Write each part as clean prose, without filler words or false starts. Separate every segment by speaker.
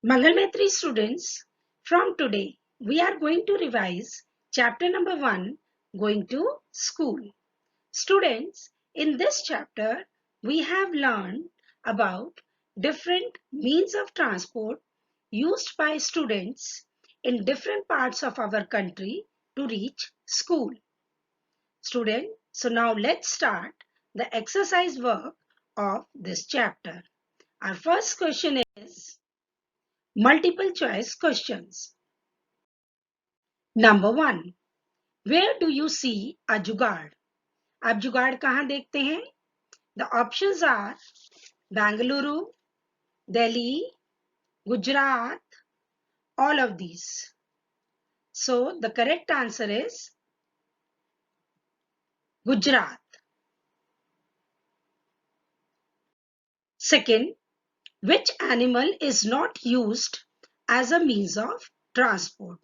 Speaker 1: Mangalmetri students, from today we are going to revise chapter number 1, Going to School. Students, in this chapter we have learned about different means of transport used by students in different parts of our country to reach school. Student, so now let's start the exercise work of this chapter. Our first question is multiple choice questions. Number 1. Where do you see a जुगाड़? आप जुगाड़ कहाँ देखते हैं? The options are Bengaluru, Delhi, Gujarat, all of these. So the correct answer is Gujarat. Second, which animal is not used as a means of transport?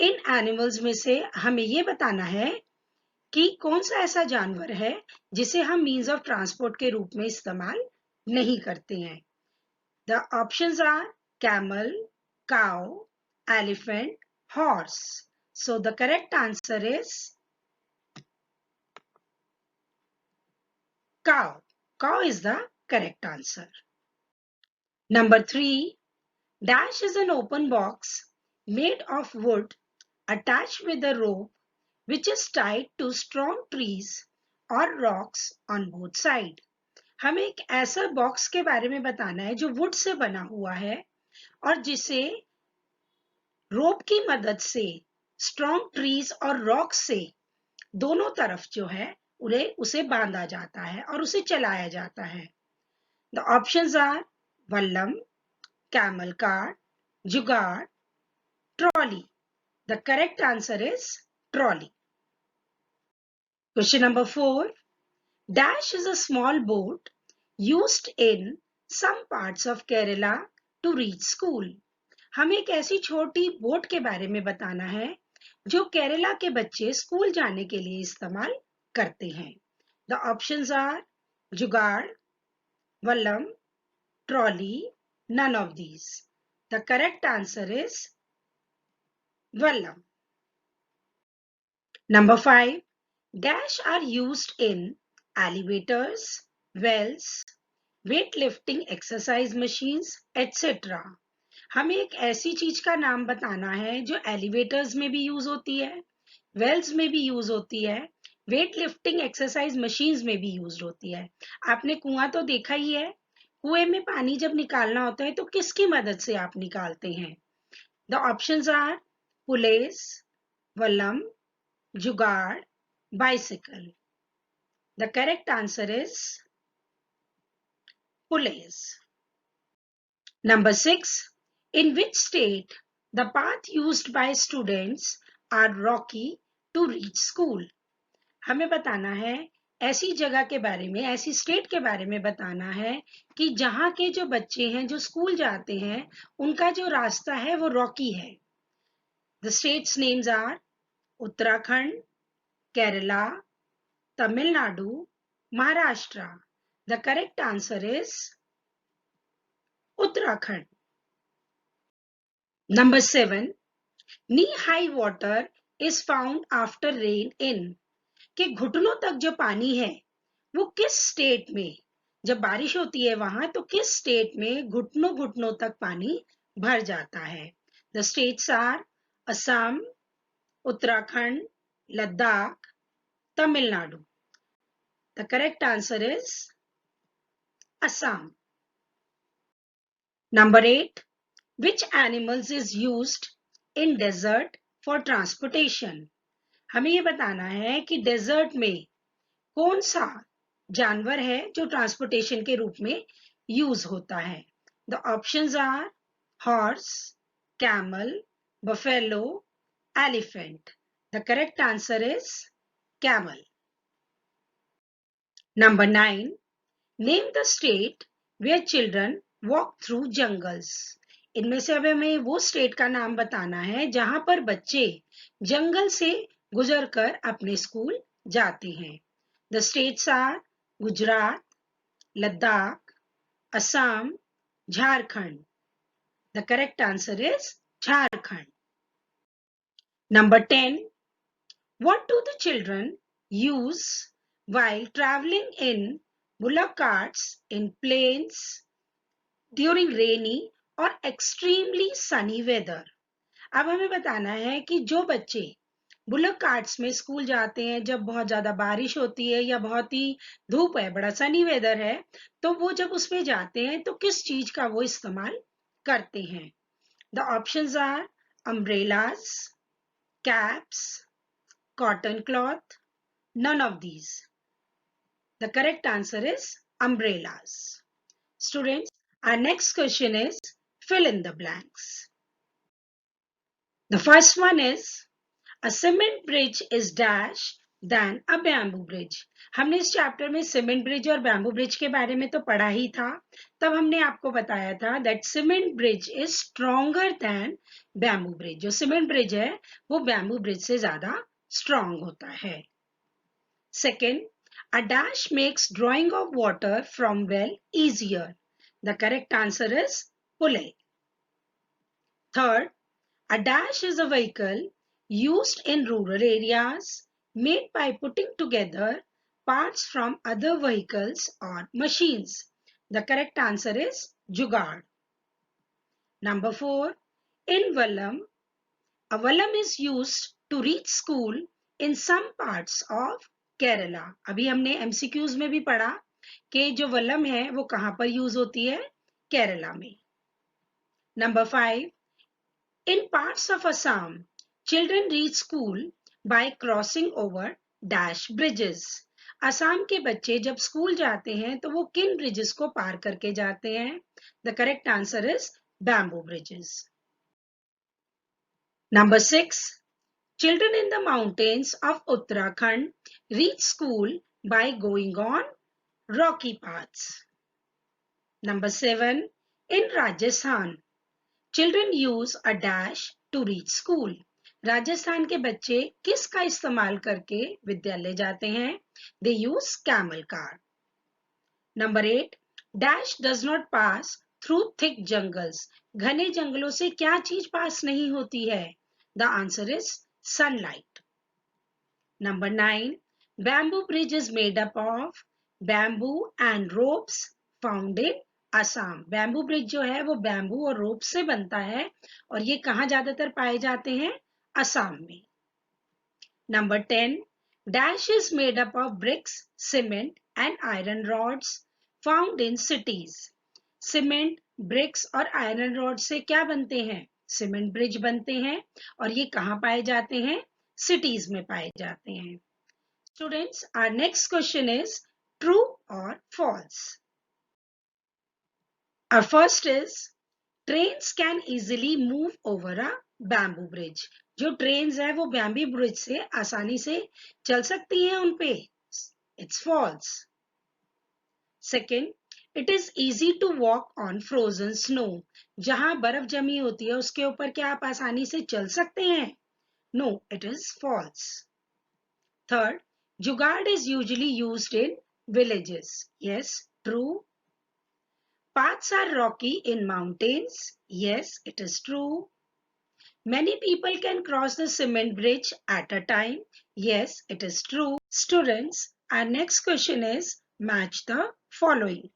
Speaker 1: In animals में से हमें ये बताना है कि कौन सा ऐसा जानवर है जिसे हम मीन्स ऑफ ट्रांसपोर्ट के रूप में इस्तेमाल नहीं करते हैं. The options are camel, cow, elephant, horse. So the correct answer is cow. Cow is the correct answer. Number 3. Dash is an open box made of wood attached with a rope which is tied to strong trees or rocks on both sides. हमें एक ऐसा box के बारे में बताना है जो would say बना हुआ है और जिसे रोप की मदद से स्ट्रॉन्ग ट्रीज और रॉक्स से दोनों तरफ जो है उसे बांधा जाता है और उसे चलाया जाता है. The options are vallam, camel cart, jugaad, trolley. The correct answer is trolley. Question number 4. Dash is a small boat used in some parts of Kerala to reach school. हमें एक ऐसी छोटी बोट के बारे में बताना है जो केरला के बच्चे स्कूल जाने के लिए इस्तेमाल करते हैं. द ऑप्शंस आर जुगाड़, Vallabh, trolley, none of these. The correct answer is Vallam. Number 5. Dash are used in elevators, wells, weightlifting exercise machines, etc. हमें एक ऐसी चीज का नाम बताना है जो एलिवेटर्स में भी यूज होती है, वेल्स में भी यूज होती है, वेट लिफ्टिंग एक्सरसाइज मशीन्स में भी यूज होती है. आपने कुआं तो देखा ही है. कुएं में पानी जब निकालना होता है तो किसकी मदद से आप निकालते हैं? द ऑप्शंस आर पुलेस, वल्लम, जुगाड़, bicycle. The correct answer is पुलेस. Number 6. In which state the path used by students are rocky to reach school? हमें बताना है ऐसी जगह के बारे में, ऐसी स्टेट के बारे में बताना है कि जहां के जो बच्चे हैं जो स्कूल जाते हैं उनका जो रास्ता है वो रॉकी है. The states names are Uttarakhand, Kerala, Tamil Nadu, Maharashtra. The correct answer is Uttarakhand. Number 7. Knee-high water is found after rain in. कि घुटनों तक जो पानी है वो किस स्टेट में, जब बारिश होती है वहां तो किस स्टेट में घुटनों घुटनों तक पानी भर जाता है? The states are Assam, Uttarakhand, Ladakh, Tamil Nadu. The correct answer is Assam. Number 8. Which animals is used in desert for transportation? हमें ये बताना है कि डेजर्ट में कौन सा जानवर है जो ट्रांसपोर्टेशन के रूप में यूज होता है. The options are horse, camel, buffalo, elephant. The correct answer is camel. Number 9. Name the state where children walk through jungles. इनमें से अब हमें वो स्टेट का नाम बताना है जहां पर बच्चे जंगल से गुजरकर अपने स्कूल जाते हैं. The states are Gujarat, Ladakh, Assam, Jharkhand. The correct answer is Jharkhand. Number 10. What do the children use while traveling in bullock carts in plains during rainy or extremely sunny weather? अब हमें बताना है कि जो बच्चे बुलक कार्ट्स में स्कूल जाते हैं जब बहुत ज्यादा बारिश होती है या बहुत ही धूप है, बड़ा सनी वेदर है, तो वो जब उसमें जाते हैं तो किस चीज का वो इस्तेमाल करते हैं? The options are umbrellas, caps, cotton cloth, none of these. The correct answer is umbrellas. Students, our next question is fill in the blanks. The first one is a cement bridge is dash than a bamboo bridge. हमने इस chapter में cement bridge और bamboo bridge के बारे में तो पढ़ा ही था. तब हमने आपको बताया था that cement bridge is stronger than bamboo bridge. जो सीमेंट ब्रिज है वो बैम्बू ब्रिज से ज्यादा स्ट्रॉन्ग होता है. Second, a dash makes drawing of water from well easier. The correct answer is pulley. Third, a dash is a vehicle used in rural areas made by putting together parts from other vehicles or machines. The correct answer is jugaad. Number 4, in Vallam, a Vallam is used to reach school in some parts of Kerala. अभी हमने MCQs में भी पढ़ा कि जो वल्लम है वो कहां पर यूज होती है? केरला में. Number 5, in parts of Assam children reach school by crossing over dash bridges. Assam के बच्चे जब स्कूल जाते हैं तो वो किन ब्रिजेस को पार करके जाते हैं? The correct answer is bamboo bridges. Number 6, children in the mountains of Uttarakhand reach school by going on rocky paths. Number 7, in Rajasthan, children use a dash to reach school. Rajasthan के बच्चे किसका इस्तेमाल करके विद्यालय जाते हैं? They use camel car. Number 8, dash does not pass through thick jungles. घने जंगलों से क्या चीज पास नहीं होती है? The answer is sunlight. Number 9, bamboo bridge is made up of bamboo and ropes found in Assam. Bamboo bridge जो है वो bamboo और rope से बनता है और ये कहाँ ज्यादातर पाए जाते हैं? असम में. Number 10, dash is made up of bricks, cement and iron rods found in cities. Cement, bricks और iron rods से क्या बनते हैं? सीमेंट ब्रिज बनते हैं और ये कहाँ पाए जाते हैं? सिटीज में पाए जाते हैं. Students, our next question is true और false. Our first is trains can easily move over a bamboo bridge. जो ट्रेन्स है वो बैम्बू ब्रिज से आसानी से चल सकती हैं उन पे. It's false. Second, it is easy to walk on frozen snow. जहां बर्फ जमी होती है उसके ऊपर क्या आप आसानी से चल सकते हैं? No, it is false. Third, jugaad is usually used in villages. Yes, true. Paths are rocky in mountains. Yes, it is true. Many people can cross the cement bridge at a time. Yes, it is true. Students, our next question is match the following.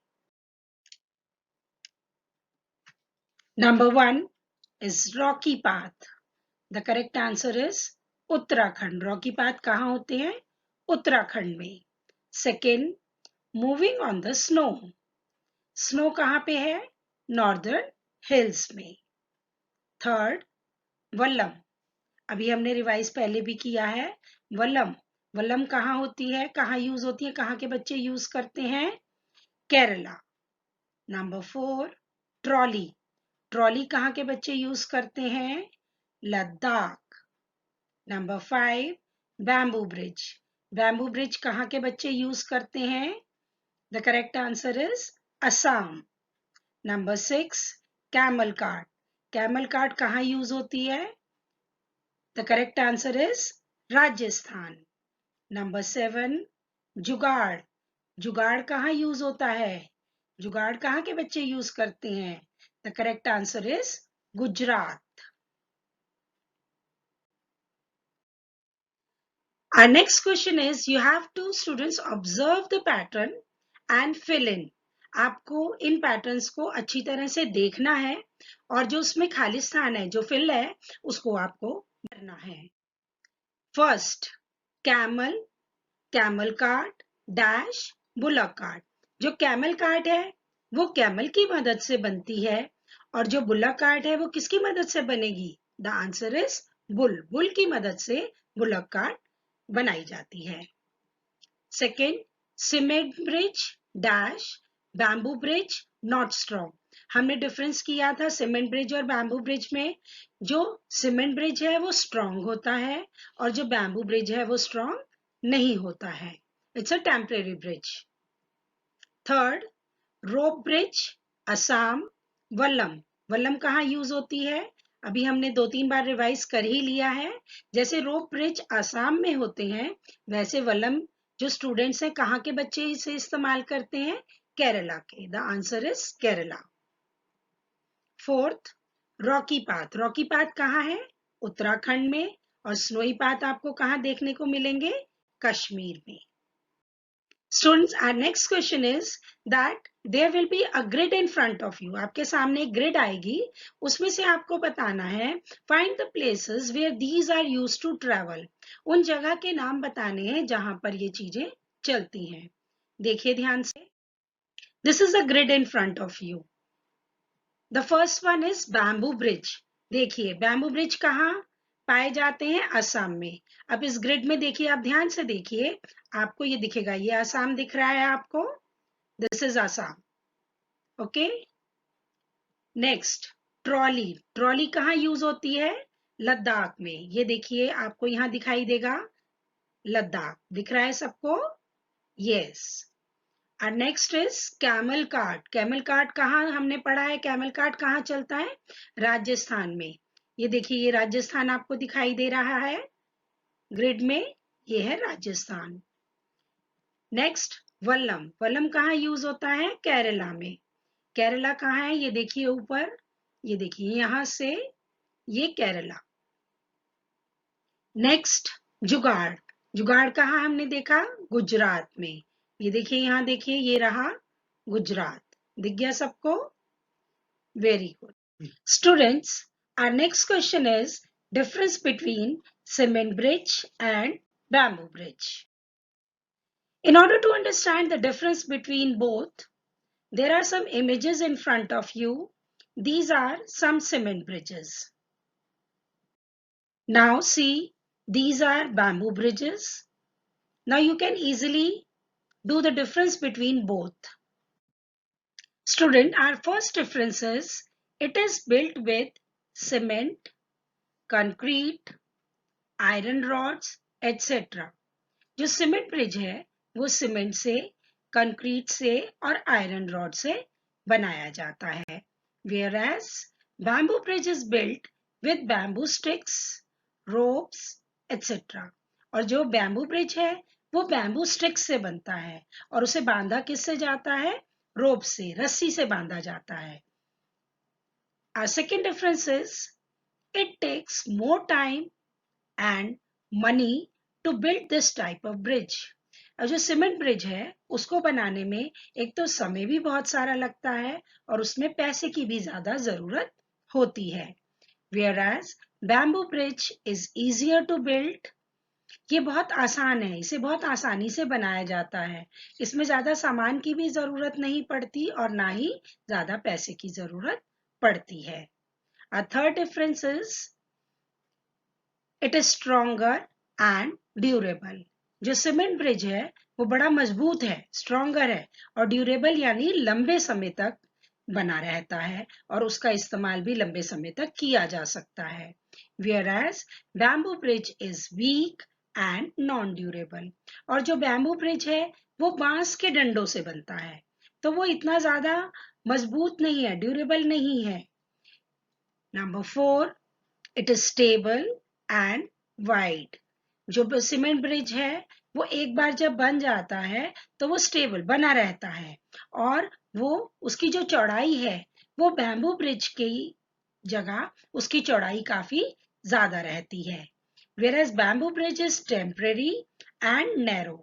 Speaker 1: Number 1 is rocky path. The correct answer is Uttarakhand. Rocky path कहाँ होते हैं? उत्तराखंड में. Second, moving on the snow. Snow कहाँ पे है? Northern hills में. Third, Vallabh. अभी हमने रिवाइज पहले भी किया है. वल्लम, वल्लम कहाँ होती है? कहाँ यूज होती है? कहाँ के बच्चे यूज करते हैं? केरला. Number 4, trolley. ट्रॉली कहाँ के बच्चे यूज करते हैं? Ladakh. Number 5, bamboo bridge. Bamboo bridge कहाँ के बच्चे यूज करते हैं? The correct answer is Assam. Number 6, camel cart. Camel cart कहाँ यूज होती है? The correct answer is Rajasthan. Number 7, जुगाड़. जुगाड़ कहाँ यूज होता है? जुगाड़ कहाँ के बच्चे यूज करते हैं? The correct answer is Gujarat. Our next question is, you have to students observe the pattern and fill in. आपको इन पैटर्न्स को अच्छी तरह से देखना है और जो उसमें खाली स्थान है, जो फिल है, उसको आपको भरना है. First, camel, camel cart, dash, bullock cart. जो कैमल कार्ट है वो कैमल की मदद से बनती है और जो बुलक कार्ट है वो किसकी मदद से बनेगी? The answer is bull. Bull की मदद से बुलक कार्ट बनाई जाती है. Second, cement bridge, dash, bamboo bridge, not strong. हमने डिफरेंस किया था सीमेंट ब्रिज और बैम्बू ब्रिज में. जो सीमेंट ब्रिज है वो स्ट्रॉन्ग होता है और जो बैम्बू ब्रिज है वो स्ट्रॉन्ग नहीं होता है. It's a temporary bridge. Third, rope bridge, Assam, Vallabh. Vallabh कहाँ यूज होती है? अभी हमने 2-3 बार रिवाइज कर ही लिया है. जैसे रोप ब्रिज आसाम में होते हैं, वैसे वल्लम जो स्टूडेंट्स हैं कहाँ के बच्चे इसे इस्तेमाल करते हैं? केरला के. The answer is Kerala. Fourth, Rocky path. Rocky path कहाँ है? उत्तराखंड में. और स्नोई पाथ आपको कहाँ देखने को मिलेंगे? कश्मीर में. Students, our next question is that there will be a grid in front of you. आपके सामने एक grid आएगी, उसमें से आपको बताना है find the places where these are used to travel. उन जगह के नाम बताने हैं जहां पर ये चीजें चलती हैं. देखिए ध्यान से. This is a grid in front of you. The first one is bamboo bridge. देखिए बैम्बू ब्रिज कहाँ पाए जाते हैं? असम में. अब इस ग्रिड में देखिए, आप ध्यान से देखिए, आपको ये दिखेगा, ये असम दिख रहा है आपको. This is Assam. Okay. Next, trolley. Trolley कहाँ यूज होती है? लद्दाख में. ये देखिए आपको यहाँ दिखाई देगा, लद्दाख दिख रहा है सबको? यस. और next is camel cart. Camel cart कहाँ हमने पढ़ा है? कैमल कार्ट कहाँ चलता है? राजस्थान में. ये देखिए, ये राजस्थान आपको दिखाई दे रहा है ग्रिड में. ये है राजस्थान. नेक्स्ट, वल्लम. वल्लम कहाँ यूज होता है? केरला में. केरला कहाँ है? ये देखिए ऊपर, ये देखिए यहां से, ये केरला. नेक्स्ट, जुगाड़. जुगाड़ कहाँ हमने देखा? गुजरात में. ये देखिए, यहाँ देखिए, ये रहा गुजरात. दिख गया सबको? Very good. Students, our next question is difference between cement bridge and bamboo bridge. In order to understand the difference between both, there are some images in front of you. These are some cement bridges. Now see, these are bamboo bridges. Now you can easily do the difference between both. Student, our first difference is it is built with cement, concrete, iron rods etcetera. जो cement bridge है वो cement से, concrete से और iron rod से बनाया जाता है. Whereas bamboo bridge is built with bamboo sticks, ropes, etc. और जो बैम्बू ब्रिज है वो बैम्बू स्टिक्स से बनता है और उसे बांधा किससे जाता है? रोप से, रस्सी से बांधा जाता है. Our second difference is it takes more time and money to build this type of bridge. और जो सीमेंट ब्रिज है उसको बनाने में एक तो समय भी बहुत सारा लगता है और उसमें पैसे की भी ज्यादा जरूरत होती है. Whereas bamboo bridge is easier to build. ये बहुत आसान है, इसे बहुत आसानी से बनाया जाता है. इसमें ज्यादा सामान की भी जरूरत नहीं पड़ती और ना ही ज्यादा पैसे की जरूरत पड़ती है. A third difference is it is stronger and durable. जो सीमेंट ब्रिज है वो बड़ा मजबूत है, स्ट्रॉन्गर है और ड्यूरेबल यानी लंबे समय तक बना रहता है और उसका इस्तेमाल भी लंबे समय तक किया जा सकता है. Whereas bamboo bridge is weak and non durable. और जो बैम्बू ब्रिज है वो बांस के डंडों से बनता है तो वो इतना ज्यादा मजबूत नहीं है, ड्यूरेबल नहीं है. Number 4, it is stable and wide. जो सीमेंट ब्रिज है वो एक बार जब बन जाता है तो वो स्टेबल बना रहता है और वो उसकी जो चौड़ाई है वो बैम्बू ब्रिज की जगह उसकी चौड़ाई काफी ज्यादा रहती है। Whereas bamboo bridge is temporary and narrow.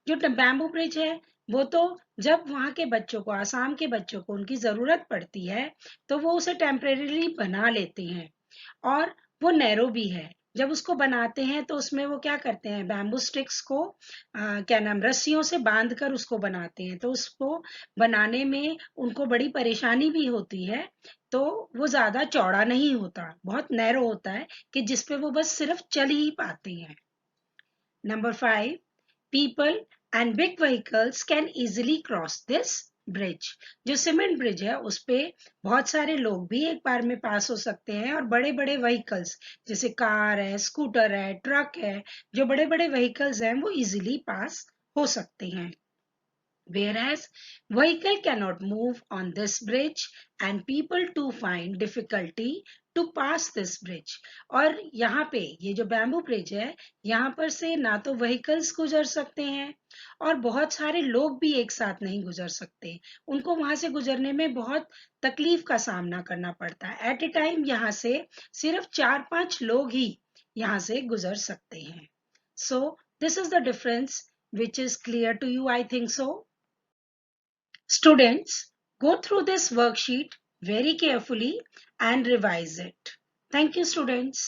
Speaker 1: जो बैम्बू ब्रिज है वो तो जब वहां के बच्चों को, आसाम के बच्चों को उनकी जरूरत पड़ती है तो वो उसे टेम्परेरीली बना लेते हैं, और वो नैरो भी है। जब उसको बनाते हैं तो उसमें वो क्या करते हैं, बैम्बू स्टिक्स को क्या नाम, रस्सियों से बांध कर उसको बनाते हैं, तो उसको बनाने में उनको बड़ी परेशानी भी होती है। तो वो ज्यादा चौड़ा नहीं होता, बहुत नैरो होता है कि जिसपे वो बस सिर्फ चल ही पाते हैं। Number 5, people and big vehicles can easily cross this bridge. जो सीमेंट ब्रिज है उस पे बहुत सारे लोग भी एक बार में पास हो सकते हैं, और बड़े बड़े व्हीकल्स जैसे कार है, स्कूटर है, ट्रक है, जो बड़े बड़े व्हीकल्स हैं वो इजीली पास हो सकते हैं। Whereas vehicle cannot move on this bridge and people to find difficulty to pass this bridge. और यहाँ पे ये जो बैम्बू ब्रिज है, यहाँ पर से ना तो व्हीकल्स गुजर सकते हैं और बहुत सारे लोग भी एक साथ नहीं गुजर सकते, उनको वहां से गुजरने में बहुत तकलीफ का सामना करना पड़ता है। एट ए टाइम यहाँ से सिर्फ 4-5 लोग ही यहाँ से गुजर सकते हैं। So this is the difference, which is clear to you, I think so. Students, go through this worksheet very carefully and revise it. Thank you, students.